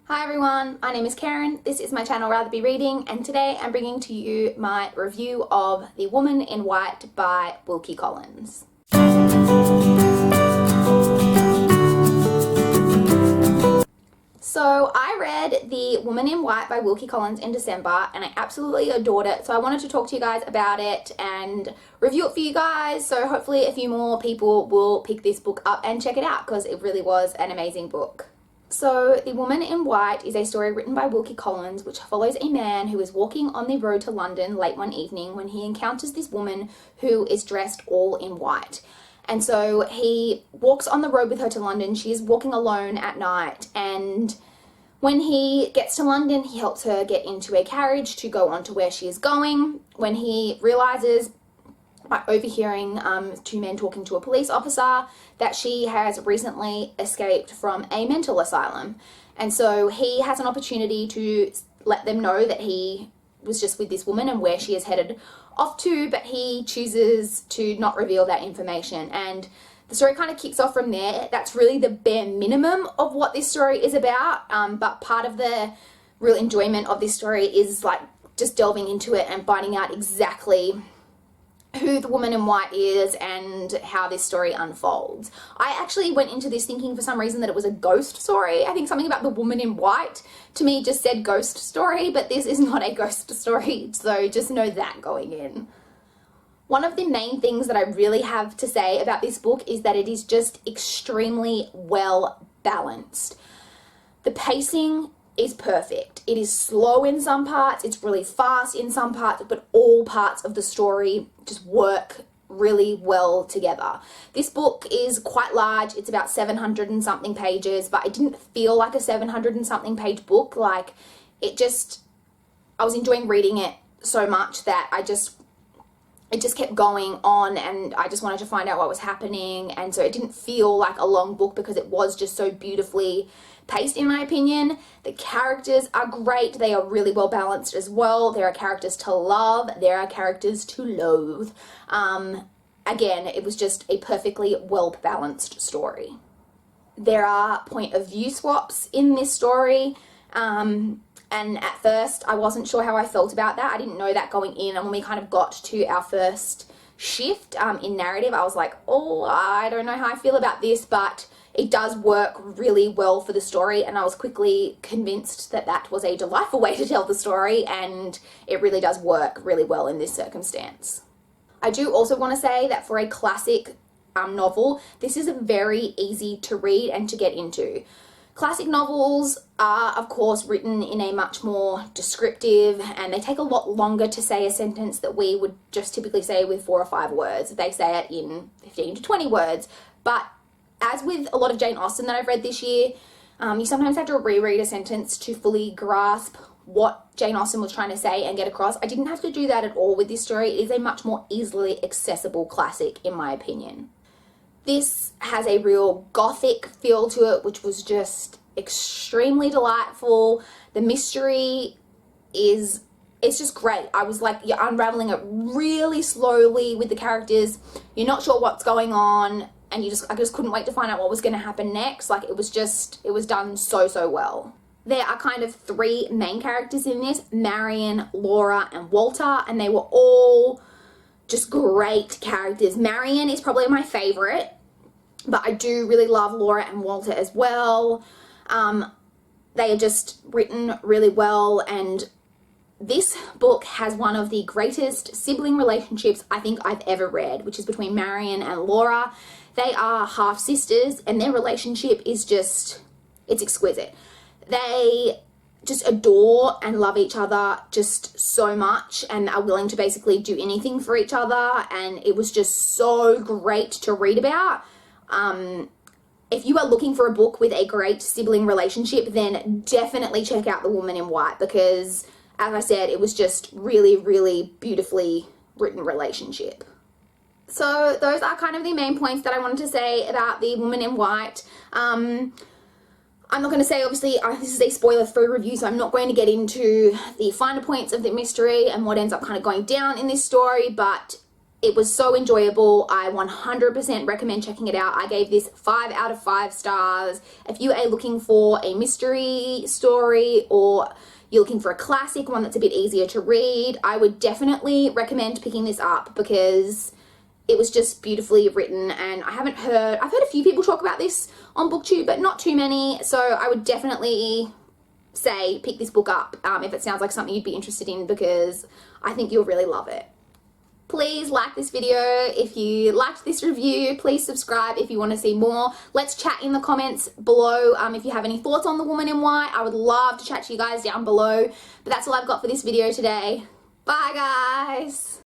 Hi everyone, my name is Karen, this is my channel RatherBeReading, and today I'm bringing to you my review of The Woman in White by Wilkie Collins. So I read The Woman in White by Wilkie Collins in December and I absolutely adored it, so I wanted to talk to you guys about it and review it for you guys, so hopefully a few more people will pick this book up and check it out because it really was an amazing book. So, The Woman in White is a story written by Wilkie Collins which follows a man who is walking on the road to London late one evening when he encounters this woman who is dressed all in white. And so he walks on the road with her to London. She is walking alone at night, and when he gets to London, he helps her get into a carriage to go on to where she is going. When he realizes, by overhearing two men talking to a police officer, that she has recently escaped from a mental asylum. And so he has an opportunity to let them know that he was just with this woman and where she is headed off to, but he chooses to not reveal that information. And the story kind of kicks off from there. That's really the bare minimum of what this story is about, but part of the real enjoyment of this story is like just delving into it and finding out exactly who the woman in white is and how this story unfolds. I actually went into this thinking for some reason that it was a ghost story. I think something about the woman in white to me just said ghost story, but this is not a ghost story, so just know that going in. One of the main things that I really have to say about this book is that it is just extremely well balanced. The pacing is perfect. It is slow in some parts, it's really fast in some parts, but all parts of the story just work really well together. This book is quite large. It's about 700 and something pages, but it didn't feel like a 700 and something page book. Like, I was enjoying reading it so much that it just kept going on and I just wanted to find out what was happening. And so it didn't feel like a long book because it was just so beautifully paced, in my opinion. The characters are great. They are really well balanced as well. There are characters to love. There are characters to loathe. Again, it was just a perfectly well balanced story. There are point of view swaps in this story. And at first, I wasn't sure how I felt about that. I didn't know that going in. And when we kind of got to our first shift in narrative, I was like, oh, I don't know how I feel about this, but it does work really well for the story. And I was quickly convinced that that was a delightful way to tell the story, and it really does work really well in this circumstance. I do also want to say that for a classic novel, this is very easy to read and to get into. Classic novels are, of course, written in a much more descriptive, and they take a lot longer to say a sentence that we would just typically say with 4 or 5 words. They say it in 15 to 20 words. But as with a lot of Jane Austen that I've read this year, you sometimes have to reread a sentence to fully grasp what Jane Austen was trying to say and get across. I didn't have to do that at all with this story. It is a much more easily accessible classic, in my opinion. This has a real gothic feel to it, which was just extremely delightful. The mystery it's just great. I was like, you're unraveling it really slowly with the characters. You're not sure what's going on, and I just couldn't wait to find out what was going to happen next. Like, it was done so well. There are kind of 3 main characters in this: Marion, Laura, and Walter, and they were all just great characters. Marion is probably my favorite, but I do really love Laura and Walter as well. They are just written really well, and this book has one of the greatest sibling relationships I think I've ever read, which is between Marion and Laura. They are half sisters, and their relationship is it's exquisite. They just adore and love each other just so much and are willing to basically do anything for each other, and it was just so great to read about. If you are looking for a book with a great sibling relationship, then definitely check out The Woman in White, because, as I said, it was just really, really beautifully written relationship. So those are kind of the main points that I wanted to say about The Woman in White. I'm not going to say, obviously, this is a spoiler-free review, so I'm not going to get into the finer points of the mystery and what ends up kind of going down in this story, but It was so enjoyable. I 100% recommend checking it out. I gave this 5 out of 5 stars. If you are looking for a mystery story or you're looking for a classic, one that's a bit easier to read, I would definitely recommend picking this up because it was just beautifully written. And I've heard a few people talk about this on BookTube, but not too many. So I would definitely say pick this book up if it sounds like something you'd be interested in, because I think you'll really love it. Please like this video if you liked this review. Please subscribe if you want to see more. Let's chat in the comments below if you have any thoughts on The Woman in White. I would love to chat to you guys down below. But that's all I've got for this video today. Bye, guys.